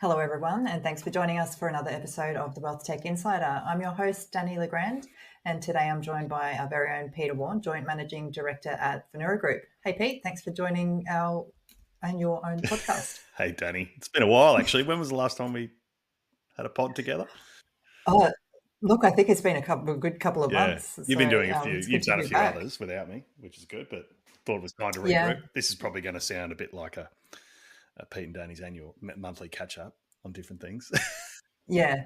Hello, everyone, and thanks for joining us for another episode of the WealthTech Insider. I'm your host, Danni Grande, and today I'm joined by our very own Peter Warren, Joint Managing Director at Finura Group. Hey, Pete, thanks for joining our and your own podcast. Hey, Danny. It's been a while, actually. When was the last time we had a pod together? Oh, look, I think it's been a good couple of months. You've been doing a few. It's good You've to done be a few back. others without me, which is good, but thought it was time to regroup. Yeah. This is probably going to sound a bit like a Pete and Danny's annual monthly catch-up on different things. Yeah.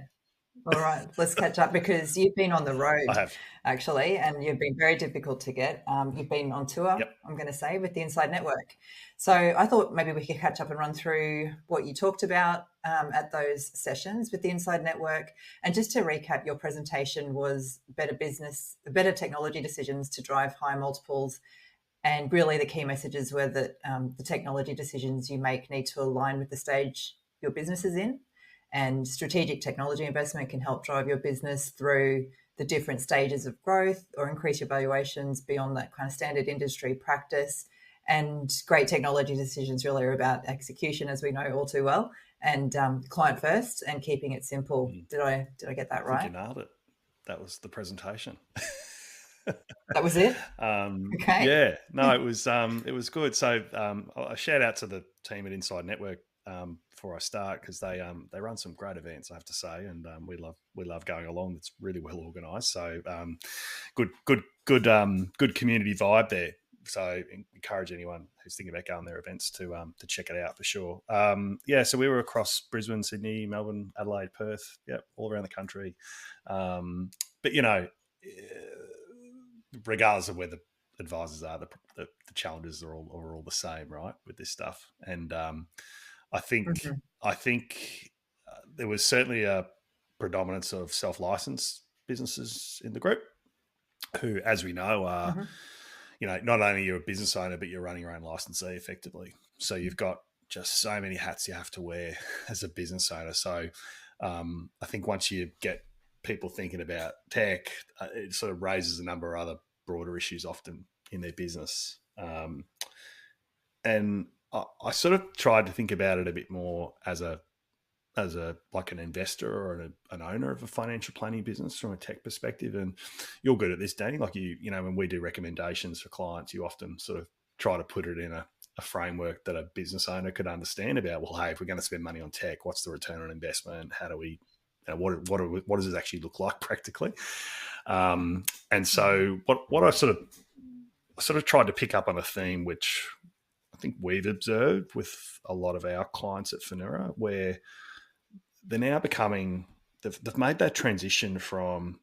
All right, let's catch up because you've been on the road, I have. actually, and you've been very difficult to get. You've been on tour, Yep. I'm going to say, with the Inside Network. So I thought maybe we could catch up and run through what you talked about at those sessions with the Inside Network. And just to recap, your presentation was better technology decisions to drive high multiples. And really the key messages were that the technology decisions you make need to align with the stage your business is in. And strategic technology investment can help drive your business through the different stages of growth or increase your valuations beyond that kind of standard industry practice. And great technology decisions really are about execution, as we know all too well, and client first and keeping it simple. Did I get that right? I think you nailed it. That was the presentation. That was it? Okay. Yeah. No, it was good. So a shout out to the team at Inside Network before I start, because they run some great events, I have to say, and we love going along. It's really well organised. So good community vibe there. So encourage anyone who's thinking about going to their events to check it out for sure. So we were across Brisbane, Sydney, Melbourne, Adelaide, Perth, all around the country. But regardless of where the advisors are, the challenges are all the same, right, with this stuff. And I think there was certainly a predominance of self-licensed businesses in the group, who, as we know, are not only you're a business owner, but you're running your own licensee effectively. So you've got just so many hats you have to wear as a business owner. So I think once you get people thinking about tech, it sort of raises a number of other broader issues often in their business. And I sort of tried to think about it a bit more as a like an investor or an owner of a financial planning business from a tech perspective. And you're good at this, Danny. Like when we do recommendations for clients, you often sort of try to put it in a framework that a business owner could understand about. Well, hey, if we're going to spend money on tech, what's the return on investment? How do we? What does it actually look like practically? And so what I sort of tried to pick up on a theme which I think we've observed with a lot of our clients at Finura, where they're now they've made that transition from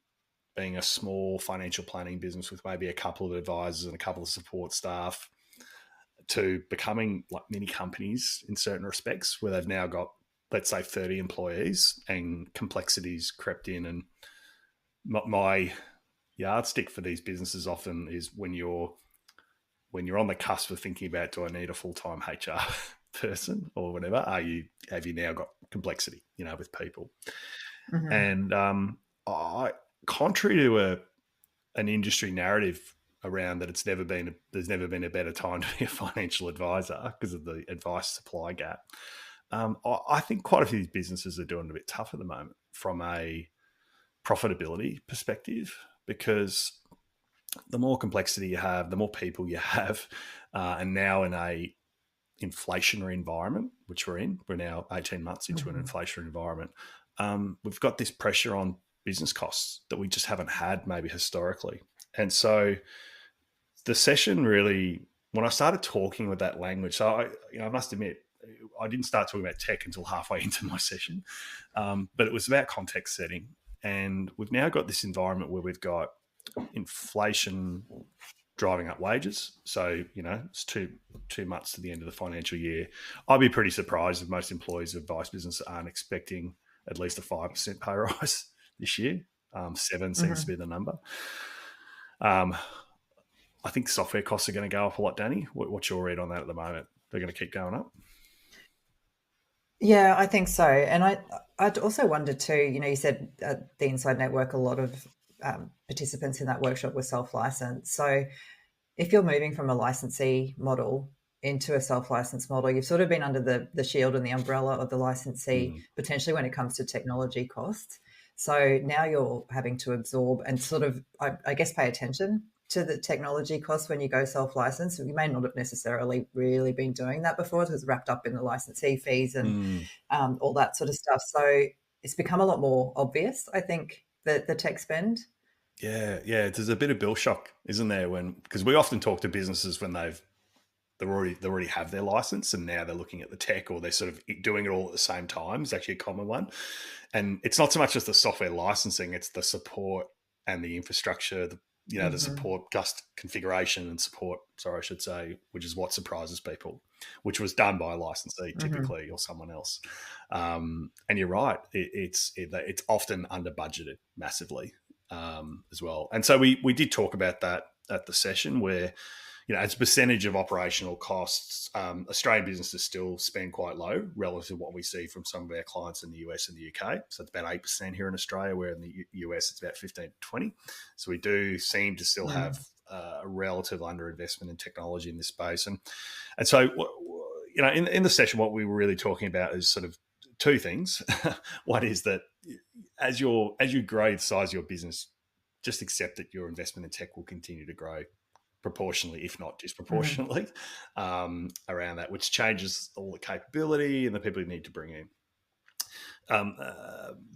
being a small financial planning business with maybe a couple of advisors and a couple of support staff to becoming like mini companies in certain respects, where they've now got, let's say, 30 employees, and complexities crept in. And my yardstick for these businesses often is when you're on the cusp of thinking about, do I need a full-time HR person or whatever? Have you now got complexity, with people? And contrary to an industry narrative around that, there's never been a better time to be a financial advisor because of the advice supply gap. I think quite a few of these businesses are doing it a bit tough at the moment from a profitability perspective, because the more complexity you have, the more people you have, and now in a inflationary environment, which we're now 18 months into an inflationary environment, we've got this pressure on business costs that we just haven't had maybe historically. And so the session really, when I started talking with that language, so I must admit, I didn't start talking about tech until halfway into my session, but it was about context setting. And we've now got this environment where we've got inflation driving up wages. So, it's 2 months to the end of the financial year. I'd be pretty surprised if most employees of advice business aren't expecting at least a 5% pay rise this year. 7 seems to be the number. I think software costs are going to go up a lot, Danny. What's your read on that at the moment? They're going to keep going up? Yeah, I think so. And I'd also wondered too, you said at the Inside Network, a lot of participants in that workshop were self-licensed. So if you're moving from a licensee model into a self-license model, you've sort of been under the shield and the umbrella of the licensee, potentially when it comes to technology costs. So now you're having to absorb and sort of, I guess, pay attention to the technology costs when you go self-license. You may not have necessarily really been doing that before. It was wrapped up in the licensee fees and all that sort of stuff. So it's become a lot more obvious, I think, the tech spend. Yeah. There's a bit of bill shock, isn't there? Because we often talk to businesses when they already have their license and now they're looking at the tech, or they're sort of doing it all at the same time. It's actually a common one. And it's not so much as the software licensing, it's the support and the infrastructure, the support, just configuration and support, I should say, which is what surprises people, which was done by a licensee typically or someone else. And you're right, it's often under budgeted massively as well. And so we did talk about that at the session, where as a percentage of operational costs, Australian businesses still spend quite low relative to what we see from some of our clients in the US and the UK. So it's about 8% here in Australia, where in the US it's about 15 to 20. So we do seem to still have a relative underinvestment in technology in this space. And so, in the session, what we were really talking about is sort of two things. One is that as you grow the size of your business, just accept that your investment in tech will continue to grow proportionally, if not disproportionately, around that, which changes all the capability and the people you need to bring in.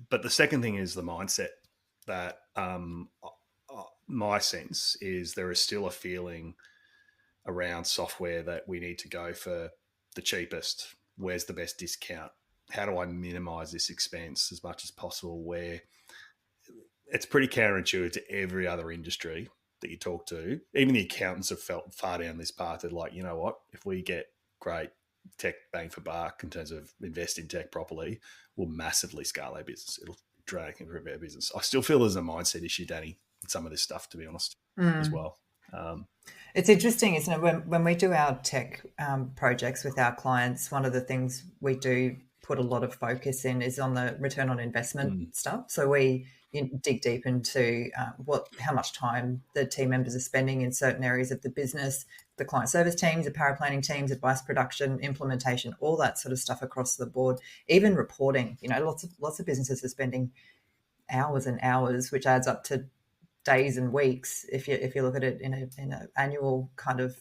But the second thing is the mindset that my sense is there is still a feeling around software that we need to go for the cheapest. Where's the best discount? How do I minimize this expense as much as possible? Where it's pretty counterintuitive to every other industry that you talk to. Even the accountants have felt far down this path. They're like, you know what, if we get great tech bang for buck in terms of invest in tech properly, we'll massively scale our business. It'll dramatically improve our business. I still feel there's a mindset issue, Danni, in some of this stuff, to be honest, as well. It's interesting, isn't it? When we do our tech projects with our clients, one of the things we do put a lot of focus in is on the return on investment stuff. So we dig deep into how much time the team members are spending in certain areas of the business, the client service teams, the power planning teams, advice production, implementation, all that sort of stuff across the board. Even reporting, lots of businesses are spending hours and hours, which adds up to days and weeks if you look at it in an annual kind of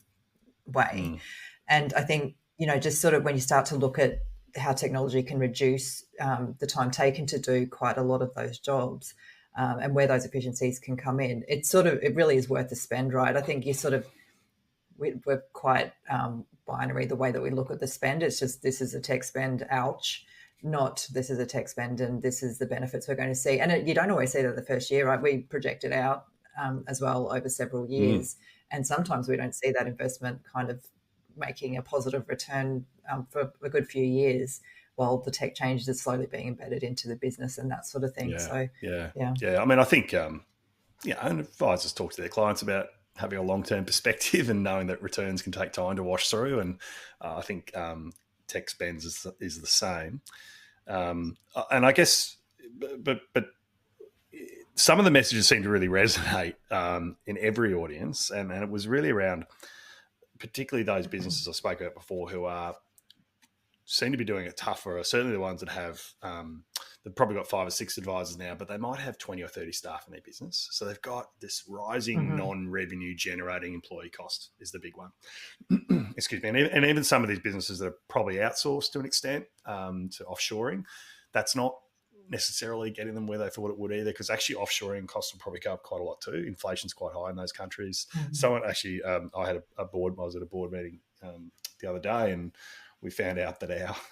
way. And I think just sort of when you start to look at how technology can reduce the time taken to do quite a lot of those jobs, and where those efficiencies can come in, it really is worth the spend, right? I think we're quite binary the way that we look at the spend. It's just, this is a tech spend, ouch, not this is a tech spend and this is the benefits we're going to see. And you don't always see that the first year, right? We project it out as well over several years. And sometimes we don't see that investment kind of making a positive return for a good few years, while the tech changes are slowly being embedded into the business and that sort of thing. Yeah. I mean, I think, and advisors talk to their clients about having a long-term perspective and knowing that returns can take time to wash through. And I think tech spends is the same. And I guess, but some of the messages seem to really resonate in every audience. And it was really around particularly those businesses I spoke about before who seem to be doing it tougher, certainly the ones that have, they've probably got 5 or 6 advisors now, but they might have 20 or 30 staff in their business. So they've got this rising non-revenue generating employee cost is the big one. Excuse me. And even some of these businesses that are probably outsourced to an extent to offshoring, that's not necessarily getting them where they thought it would either, because actually offshoring costs will probably go up quite a lot too. Inflation's quite high in those countries. Someone actually, I was at a board meeting the other day, and we found out that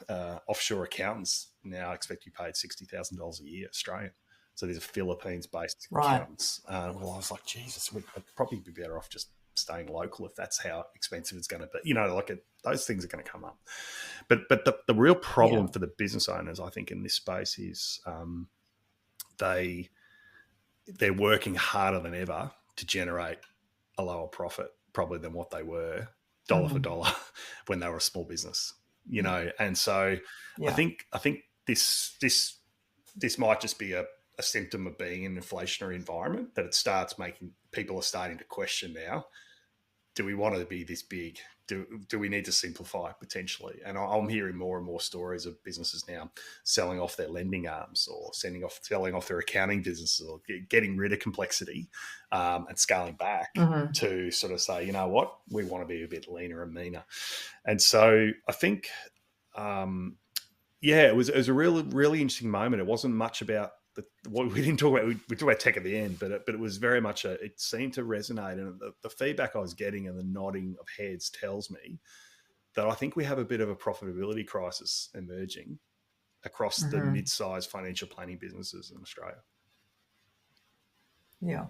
our offshore accountants now expect to be paid $60,000 a year Australian. So these are Philippines-based accountants. Well, I was like, Jesus, we'd probably be better off just staying local if that's how expensive it's going to be. Those things are going to come up. But the real problem for the business owners, I think, in this space is they're working harder than ever to generate a lower profit probably than what they were dollar for dollar when they were a small business, and so I think this might just be a symptom of being in an inflationary environment, that it starts making people are starting to question now, do we want to be this big do we need to simplify potentially? And I'm hearing more and more stories of businesses now selling off their lending arms or selling off their accounting businesses or getting rid of complexity and scaling back to sort of say, you know what, we want to be a bit leaner and meaner. And so I think, it was a really interesting moment. It wasn't much about what we didn't talk about. We talked about tech at the end, but it was very much it seemed to resonate. And the feedback I was getting and the nodding of heads tells me that I think we have a bit of a profitability crisis emerging across the mid-sized financial planning businesses in Australia. Yeah.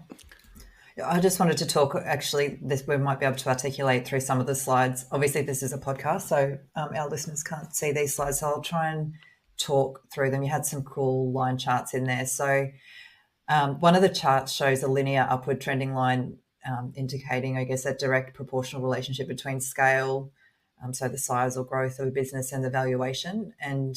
I just wanted to talk, actually, we might be able to articulate through some of the slides. Obviously, this is a podcast, so our listeners can't see these slides, so I'll try and talk through them. You had some cool line charts in there. So one of the charts shows a linear upward trending line indicating, I guess, a direct proportional relationship between scale, so the size or growth of a business, and the valuation. And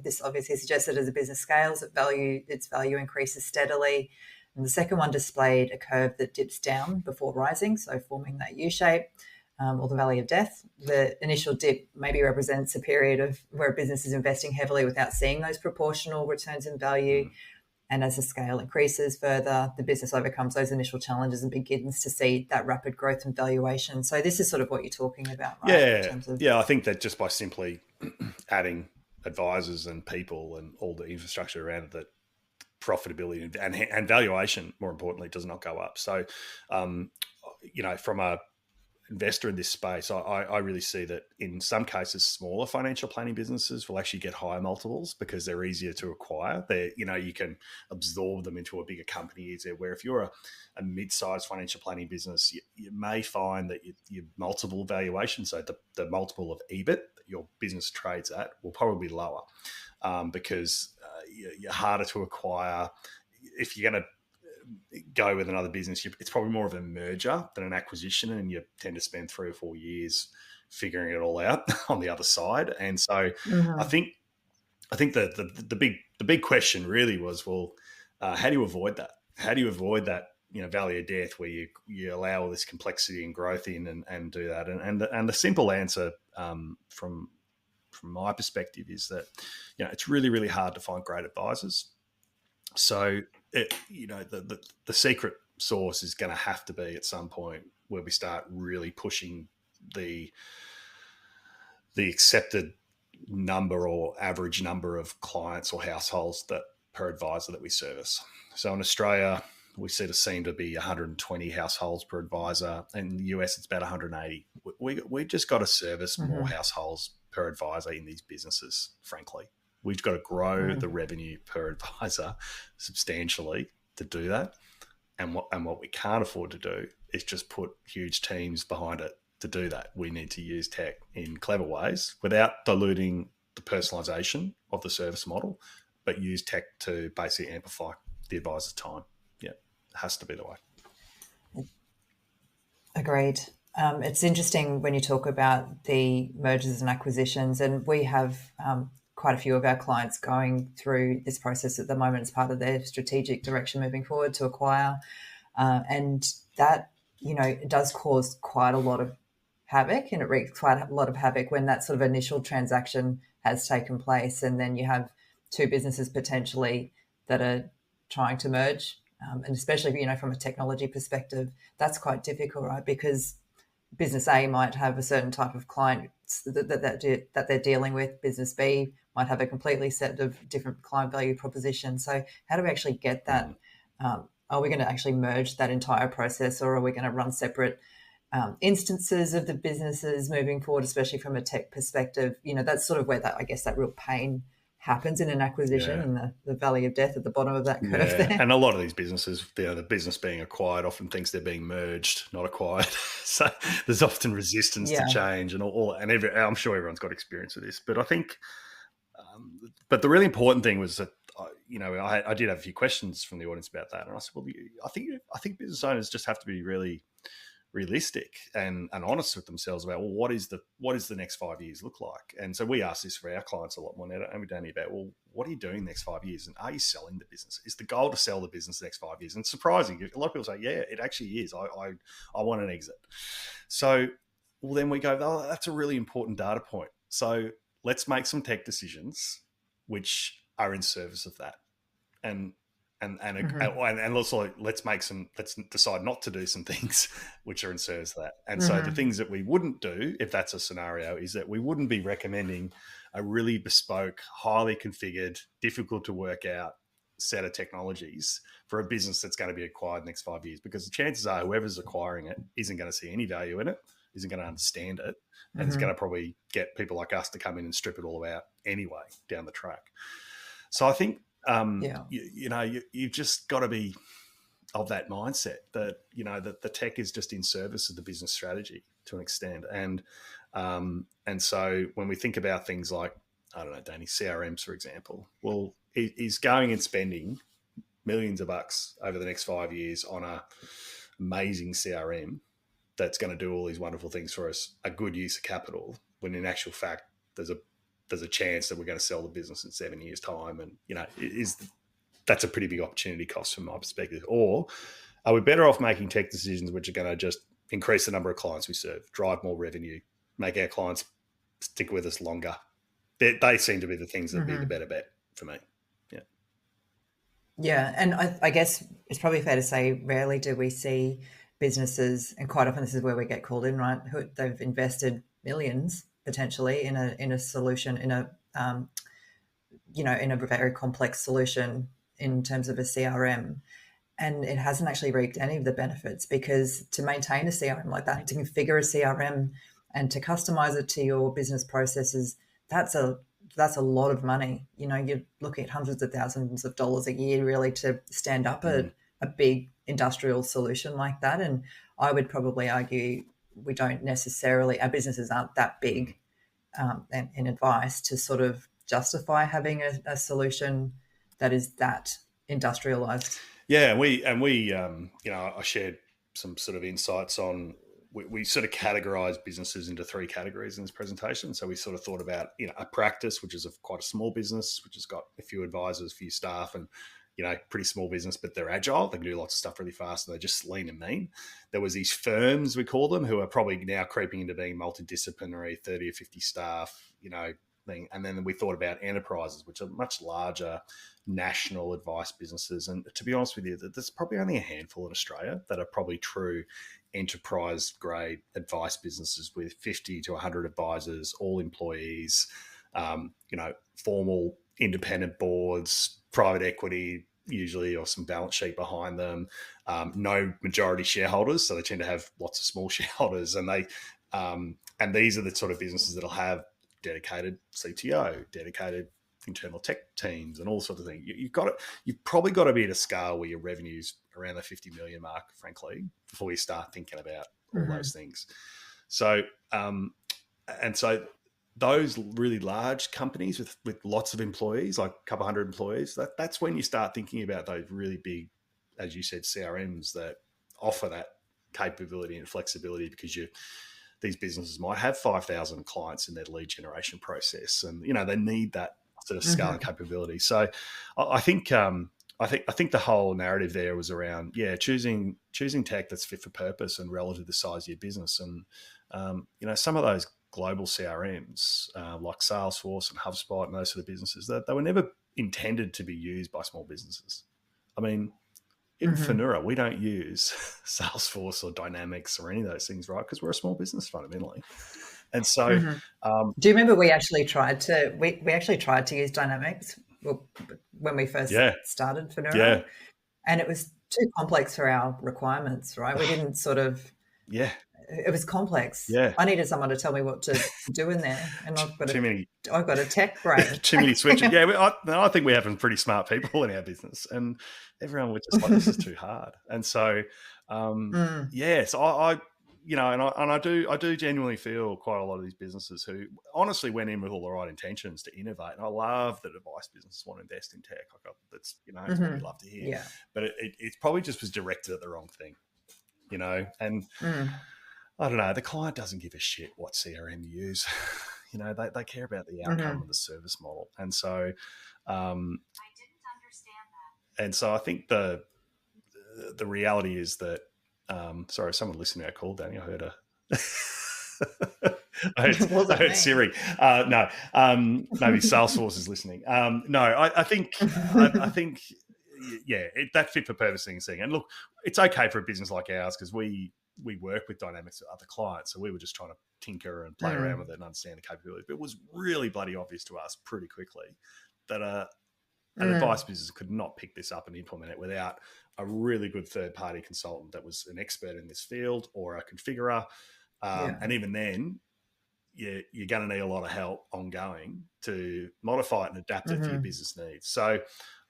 this obviously suggests that as a business scales, its value increases steadily. And the second one displayed a curve that dips down before rising, so forming that U shape, or the valley of death. The initial dip maybe represents a period of where a business is investing heavily without seeing those proportional returns in value. And as the scale increases further, the business overcomes those initial challenges and begins to see that rapid growth and valuation. So this is sort of what you're talking about, right? I think that just by simply adding advisors and people and all the infrastructure around it, that profitability and valuation, more importantly, does not go up. So, from a investor in this space, I really see that in some cases, smaller financial planning businesses will actually get higher multiples because they're easier to acquire. You can absorb them into a bigger company easier. Where if you're a mid-sized financial planning business, you may find that your multiple valuation, so the multiple of EBIT that your business trades at, will probably be lower because you're harder to acquire. If you're going to go with another business, it's probably more of a merger than an acquisition, and you tend to spend 3 or 4 years figuring it all out on the other side. And so I think the big question really was, well, how do you avoid that? How do you avoid that, valley of death where you allow all this complexity and growth in and do that? And the simple answer from my perspective is that, it's really, really hard to find great advisors. So, the secret sauce is going to have to be at some point where we start really pushing the accepted number or average number of clients or households that per advisor that we service. So in Australia, we seem to be 120 households per advisor. In the US, it's about 180. We just got to service more households per advisor in these businesses, frankly. We've got to grow the revenue per advisor substantially to do that. And what we can't afford to do is just put huge teams behind it to do that. We need to use tech in clever ways without diluting the personalization of the service model, but use tech to basically amplify the advisor's time. Yeah, it has to be the way. Agreed. It's interesting when you talk about the mergers and acquisitions, and we have quite a few of our clients going through this process at the moment as part of their strategic direction moving forward to acquire. And that, it does cause quite a lot of havoc, and it wreaks quite a lot of havoc when that sort of initial transaction has taken place. And then you have two businesses potentially that are trying to merge. And especially, from a technology perspective, that's quite difficult, right? Because business A might have a certain type of clients that they're dealing with. Business B might have a completely set of different client value propositions. So how do we actually get that? Are we going to actually merge that entire process, or are we going to run separate instances of the businesses moving forward, especially from a tech perspective? That's sort of where that real pain happens in an acquisition, and the valley of death at the bottom of that curve there. And a lot of these businesses, the business being acquired often thinks they're being merged, not acquired. So there's often resistance to change and all. And I'm sure everyone's got experience with this. But I think, but the really important thing was that, I did have a few questions from the audience about that. And I said, well, I think business owners just have to be really realistic and honest with themselves about, well, what is the next 5 years look like? And so we ask this for our clients a lot more now, and we don't hear about, well, what are you doing the next 5 years? And are you selling the business? Is the goal to sell the business the next 5 years? And surprising, a lot of people say, yeah, it actually is. I want an exit. So well, then we go, oh, that's a really important data point. So let's make some tech decisions which are in service of that. And also let's decide not to do some things which are in service of that. And so the things that we wouldn't do, if that's a scenario, is that we wouldn't be recommending a really bespoke, highly configured, difficult to work out set of technologies for a business that's going to be acquired in the next 5 years, because the chances are whoever's acquiring it isn't going to see any value in it, isn't going to understand it, and is going to probably get people like us to come in and strip it all out anyway down the track. So I think you've just got to be of that mindset that, that the tech is just in service of the business strategy to an extent. And so when we think about things like, I don't know, Danny, CRMs, for example, well, he's going and spending millions of bucks over the next 5 years on a amazing CRM that's going to do all these wonderful things for us, a good use of capital, when in actual fact there's a chance that we're going to sell the business in 7 years' time. And, that's a pretty big opportunity cost from my perspective. Or are we better off making tech decisions which are going to just increase the number of clients we serve, drive more revenue, make our clients stick with us longer? They seem to be the things that be the better bet for me. Yeah. Yeah. And I guess it's probably fair to say rarely do we see businesses, and quite often this is where we get called in, right? They've invested millions potentially in a solution, in a very complex solution in terms of a CRM, and it hasn't actually reaped any of the benefits, because to maintain a CRM like that, to configure a CRM and to customize it to your business processes, that's a lot of money. You're looking at hundreds of thousands of dollars a year really to stand up a big industrial solution like that. And I would probably argue we don't necessarily, our businesses aren't that big in advice to sort of justify having a solution that is that industrialized. Yeah, I shared some sort of insights on. We sort of categorize businesses into three categories in this presentation. So we sort of thought about a practice, which is quite a small business, which has got a few advisors, a few staff, and pretty small business, but they're agile. They can do lots of stuff really fast, and they're just lean and mean. There was these firms, we call them, who are probably now creeping into being multidisciplinary, 30 or 50 staff, thing. And then we thought about enterprises, which are much larger national advice businesses. And to be honest with you, there's probably only a handful in Australia that are probably true enterprise grade advice businesses with 50 to 100 advisors, all employees, formal independent boards, private equity usually, or some balance sheet behind them, no majority shareholders, so they tend to have lots of small shareholders, and these are the sort of businesses that'll have dedicated CTO, dedicated internal tech teams, and all sorts of things. You've probably got to be at a scale where your revenue's around the 50 million mark, frankly, before you start thinking about all those things. So, so those really large companies with lots of employees, like a couple hundred employees, that's when you start thinking about those really big, as you said, CRMs that offer that capability and flexibility, because these businesses might have 5,000 clients in their lead generation process, and they need that sort of scale and capability. So I think the whole narrative there was around choosing tech that's fit for purpose and relative to the size of your business. And some of those global CRMs like Salesforce and HubSpot and those sort of businesses, they were never intended to be used by small businesses. I mean, in Finura, we don't use Salesforce or Dynamics or any of those things, right? Because we're a small business fundamentally. And so, do you remember we actually tried to use Dynamics when we first started Finura, and it was too complex for our requirements, right? We didn't sort of it was complex. Yeah, I needed someone to tell me what to do in there, and I've got a tech brain. Too many switches. I think we have some pretty smart people in our business, and everyone was just like, this is too hard. And so, so I do genuinely feel quite a lot of these businesses who honestly went in with all the right intentions to innovate. And I love that advice businesses want to invest in tech. That's it's what we love to hear. Yeah. But it probably just was directed at the wrong thing, and I don't know, the client doesn't give a shit what CRM you use. They care about the outcome of the service model. And so I didn't understand that. And so I think the reality is that sorry, someone listening to our call, Danny, I heard What does I that heard mean? Siri. No, maybe Salesforce is listening. No, I think, I think, yeah, that fit for purpose thing. And look, it's okay for a business like ours because we work with Dynamics with other clients, so we were just trying to tinker and play around with it and understand the capabilities. But it was really bloody obvious to us pretty quickly that an advice business could not pick this up and implement it without a really good third-party consultant that was an expert in this field or a configurer. Yeah. And even then, you're going to need a lot of help ongoing to modify it and adapt it for your business needs. So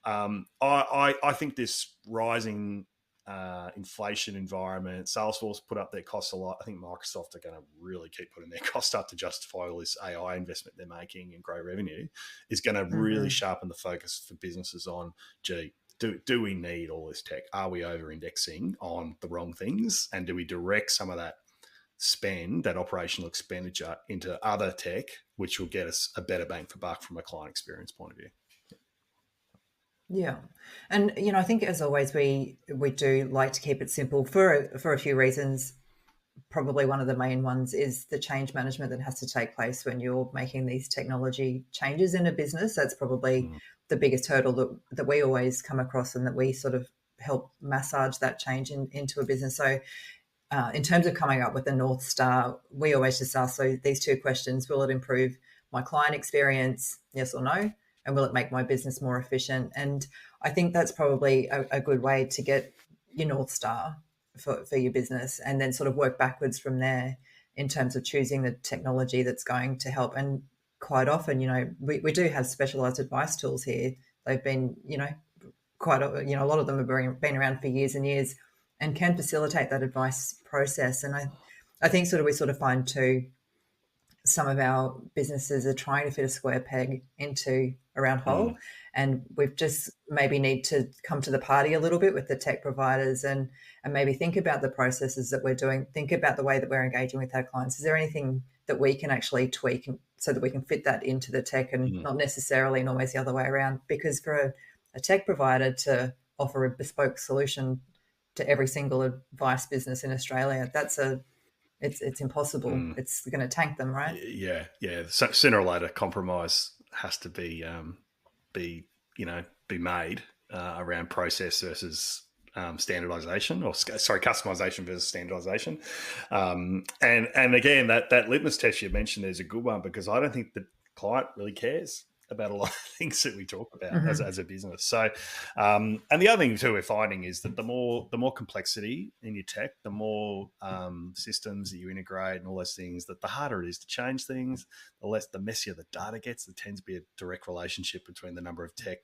I think this rising inflation environment, Salesforce put up their costs a lot. I think Microsoft are going to really keep putting their cost up to justify all this AI investment they're making and grow revenue, is going to really sharpen the focus for businesses on, gee, do we need all this tech? Are we over-indexing on the wrong things? And do we direct some of that spend, that operational expenditure, into other tech, which will get us a better bang for buck from a client experience point of view? Yeah. And, I think as always, we do like to keep it simple for a few reasons. Probably one of the main ones is the change management that has to take place when you're making these technology changes in a business. That's probably the biggest hurdle that we always come across, and that we sort of help massage that change into a business. So in terms of coming up with a North Star, we always just ask these two questions: will it improve my client experience? Yes or no? And will it make my business more efficient? And I think that's probably a good way to get your North Star for your business, and then sort of work backwards from there in terms of choosing the technology that's going to help. And quite often, we do have specialized advice tools here. They've been, a lot of them have been around for years and years and can facilitate that advice process. And I think we sort of find too, some of our businesses are trying to fit a square peg into a round hole, and we've just maybe need to come to the party a little bit with the tech providers and maybe think about the processes that we're doing, think about the way that we're engaging with our clients. Is there anything that we can actually tweak so that we can fit that into the tech, and not necessarily and always the other way around? Because for a tech provider to offer a bespoke solution to every single advice business in Australia, it's impossible. It's going to tank them, right? Yeah. So sooner or later, compromise has to be made around process versus standardization, or customization versus standardization. And again, that litmus test you mentioned is a good one, because I don't think the client really cares about a lot of things that we talk about as a business. So, and the other thing too we're finding is that the more complexity in your tech, the more systems that you integrate and all those things, that the harder it is to change things, the messier the data gets. There tends to be a direct relationship between the number of tech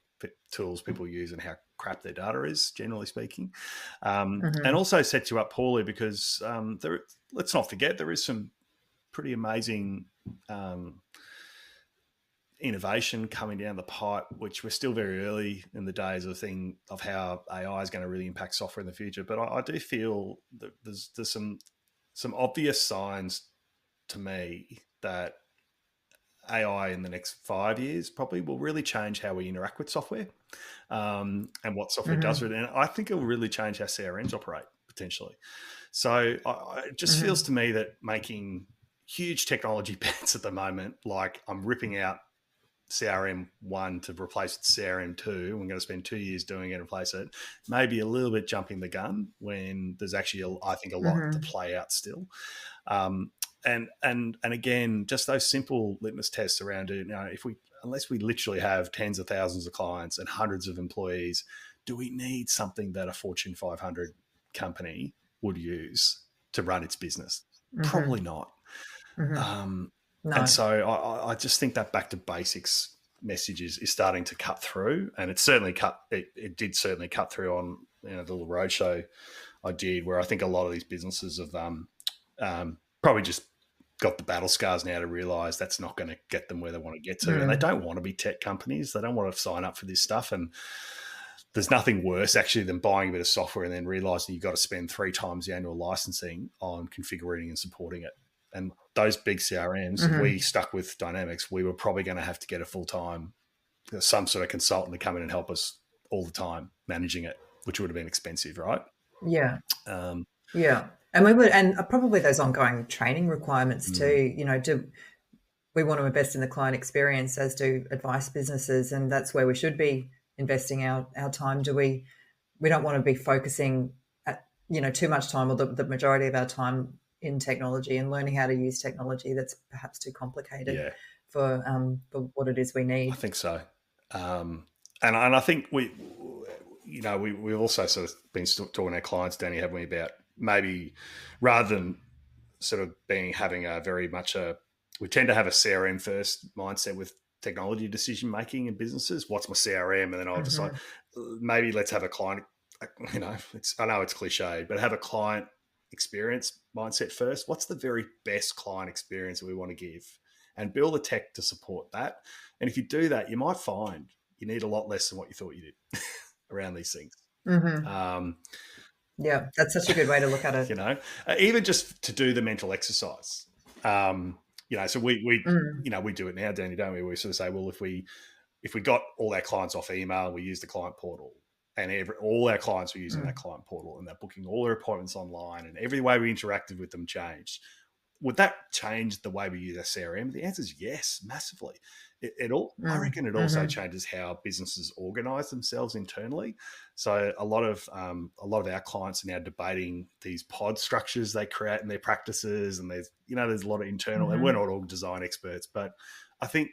tools people use and how crap their data is, generally speaking. And also sets you up poorly because let's not forget, there is some pretty amazing innovation coming down the pipe, which we're still very early in the days of how AI is going to really impact software in the future. But I do feel that there's some obvious signs to me that AI in the next 5 years probably will really change how we interact with software, and what software does with it. And I think it will really change how CRMs operate potentially. So it just feels to me that making huge technology bets at the moment, like I'm ripping out CRM 1 to replace CRM 2, we're going to spend 2 years doing it and replace it, maybe a little bit jumping the gun when there's actually, I think, a lot to play out still. And again, just those simple litmus tests around it. Unless we literally have tens of thousands of clients and hundreds of employees, do we need something that a Fortune 500 company would use to run its business? Probably not. No. And so I just think that back to basics message is starting to cut through, and it certainly it did certainly cut through on the little roadshow I did, where I think a lot of these businesses have probably just got the battle scars now to realise that's not going to get them where they want to get to, and they don't want to be tech companies. They don't want to sign up for this stuff, and there's nothing worse actually than buying a bit of software and then realising you've got to spend 3 times the annual licensing on configuring and supporting it. And those big CRMs, if we stuck with Dynamics, we were probably going to have to get a full-time, some sort of consultant to come in and help us all the time managing it, which would have been expensive, right? Yeah. Yeah. And we would, and probably those ongoing training requirements too. Do we want to invest in the client experience, as do advice businesses, and that's where we should be investing our time. We don't want to be focusing too much time, or the majority of our time, in technology and learning how to use technology that's perhaps too complicated for what it is we need. I think so. And I think we've also sort of been talking to our clients, Danny, haven't we, about maybe rather than sort of having a very much we tend to have a CRM first mindset with technology decision making in businesses. What's my CRM? And then I'll decide, maybe let's have a client, I know it's cliched, but have a client experience mindset first. What's the very best client experience that we want to give, and build the tech to support that. And if you do that, you might find you need a lot less than what you thought you did around these things. Yeah, that's such a good way to look at it. Even just to do the mental exercise. So we do it now, Danny, don't we? We sort of say, well, if we got all our clients off email, we use the client portal, and all our clients were using that client portal, and they're booking all their appointments online, and every way we interacted with them changed. Would that change the way we use our CRM? The answer is yes, massively. I reckon it also changes how businesses organise themselves internally. So a lot of our clients are now debating these pod structures they create in their practices, and there's a lot of internal, and we're not all design experts, but I think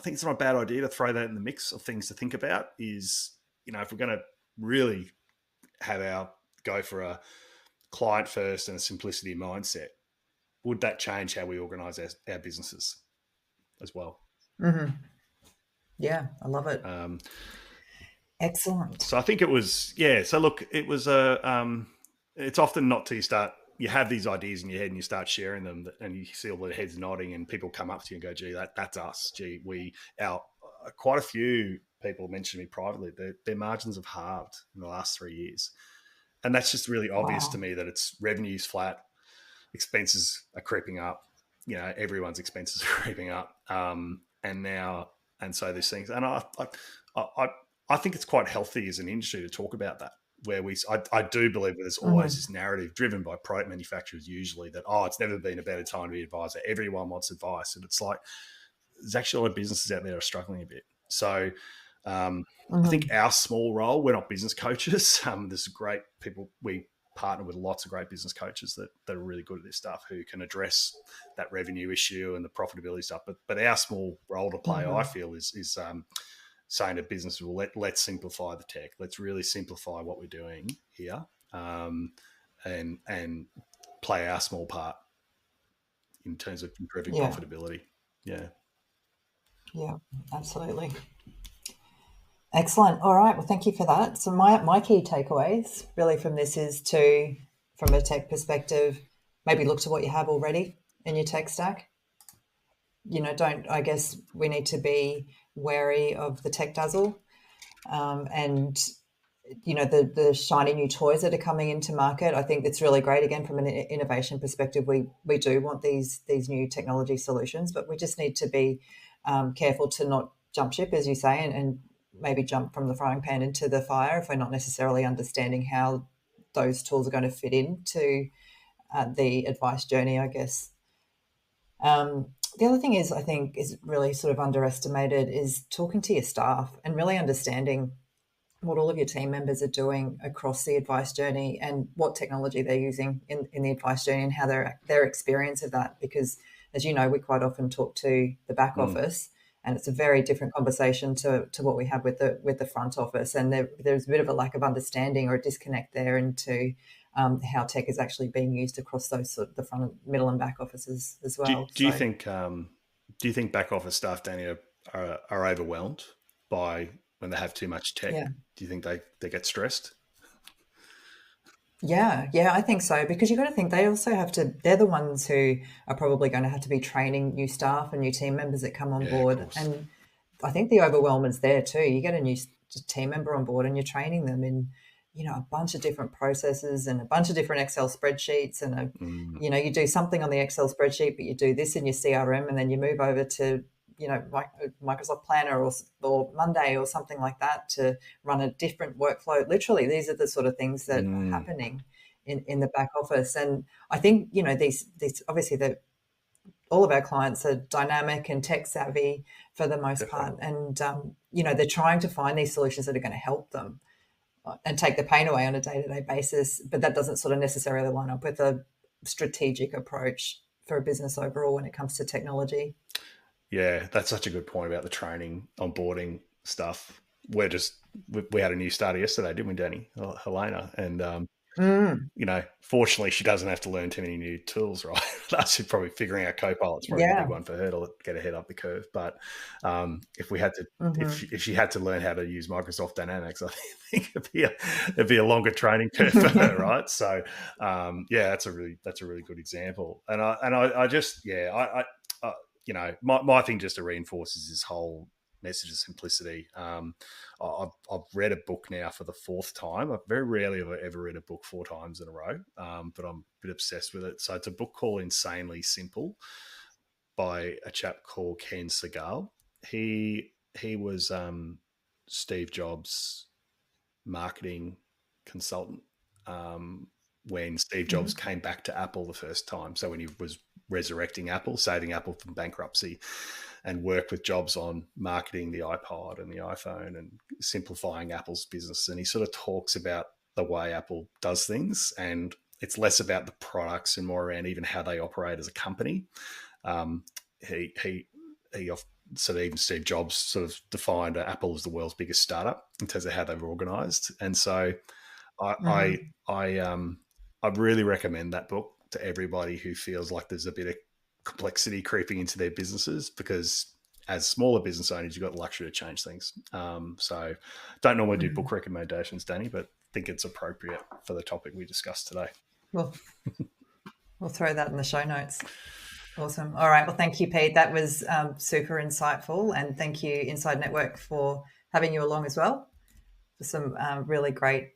it's not a bad idea to throw that in the mix of things to think about. Is if we're going to really go for a client first and a simplicity mindset, would that change how we organise our businesses as well? Yeah, I love it. Excellent. So I think it was, so look, it was it's often not till you have these ideas in your head and you start sharing them, and you see all the heads nodding and people come up to you and go, gee, that's us. Gee, quite a few people mentioned to me privately that their margins have halved in the last 3 years. And that's just really obvious to me, that it's revenues flat, expenses are creeping up, everyone's expenses are creeping up. And so these things, and I think it's quite healthy as an industry to talk about that, where I do believe there's always this narrative driven by product manufacturers usually that, it's never been a better time to be an advisor. Everyone wants advice. And it's like, there's actually a lot of businesses out there that are struggling a bit. So I think our small role, we're not business coaches. There's great people. We partner with lots of great business coaches that are really good at this stuff, who can address that revenue issue and the profitability stuff. But our small role to play, I feel, is saying to businesses, well, let's simplify the tech. Let's really simplify what we're doing here, and play our small part in terms of improving profitability. Yeah. Yeah, absolutely. Excellent. All right. Well, thank you for that. So my key takeaways really from this is to, from a tech perspective, maybe look to what you have already in your tech stack. I guess we need to be wary of the tech dazzle, and the shiny new toys that are coming into market. I think it's really great. Again, from an innovation perspective, we do want these new technology solutions, but we just need to be careful to not jump ship, as you say, and maybe jump from the frying pan into the fire if we're not necessarily understanding how those tools are going to fit into the advice journey, I guess. The other thing is, I think, is really sort of underestimated, is talking to your staff and really understanding what all of your team members are doing across the advice journey and what technology they're using in the advice journey, and how their experience of that. Because, as you know, we quite often talk to the back office, and it's a very different conversation to what we have with the front office. And there's a bit of a lack of understanding or a disconnect there into how tech is actually being used across those the front, middle, and back offices as well. Do you think back office staff, Danny, are overwhelmed by when they have too much tech? Yeah. Do you think they get stressed? Yeah, I think so, because you've got to think they also have to, they're the ones who are probably going to have to be training new staff and new team members that come on board. And I think the overwhelm is there too. You get a new team member on board and you're training them in, a bunch of different processes and a bunch of different Excel spreadsheets. And, you do something on the Excel spreadsheet, but you do this in your CRM, and then you move over to, Microsoft Planner or Monday or something like that to run a different workflow. Literally, these are the sort of things that are happening in the back office. And I think, these obviously all of our clients are dynamic and tech savvy for the most part. And, they're trying to find these solutions that are going to help them and take the pain away on a day-to-day basis. But that doesn't sort of necessarily line up with a strategic approach for a business overall when it comes to technology. Yeah, that's such a good point about the training, onboarding stuff. We had a new starter yesterday, didn't we, Danni? Helena. And, fortunately, she doesn't have to learn too many new tools, right? That's probably figuring out Copilot's probably a big one for her to get ahead up the curve. But if we had to, if she had to learn how to use Microsoft Dynamics, I think it'd be a longer training curve for her, right? So, that's a really good example. And I just, my thing just to reinforce is this whole message of simplicity. I've read a book now for the fourth time. I very rarely have I ever read a book 4 times in a row, but I'm a bit obsessed with it. So it's a book called Insanely Simple by a chap called Ken Segal. He was Steve Jobs' marketing consultant when Steve Jobs came back to Apple the first time. So when he was resurrecting Apple, saving Apple from bankruptcy, and worked with Jobs on marketing the iPod and the iPhone and simplifying Apple's business. And he sort of talks about the way Apple does things, and it's less about the products and more around even how they operate as a company. He sort of, even Steve Jobs sort of defined Apple as the world's biggest startup in terms of how they were organized. And so I really recommend that book to everybody who feels like there's a bit of complexity creeping into their businesses, because as smaller business owners, you've got the luxury to change things. So don't normally do book recommendations, Danni, but think it's appropriate for the topic we discussed today. Well, we'll throw that in the show notes. Awesome. All right. Well, thank you, Pete. That was super insightful. And thank you, Inside Network, for having you along as well for some really great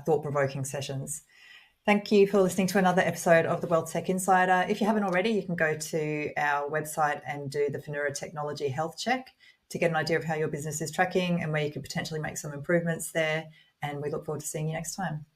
thought-provoking sessions. Thank you for listening to another episode of the WealthTech Insider. If you haven't already, you can go to our website and do the Finura Technology Health Check to get an idea of how your business is tracking and where you could potentially make some improvements there. And we look forward to seeing you next time.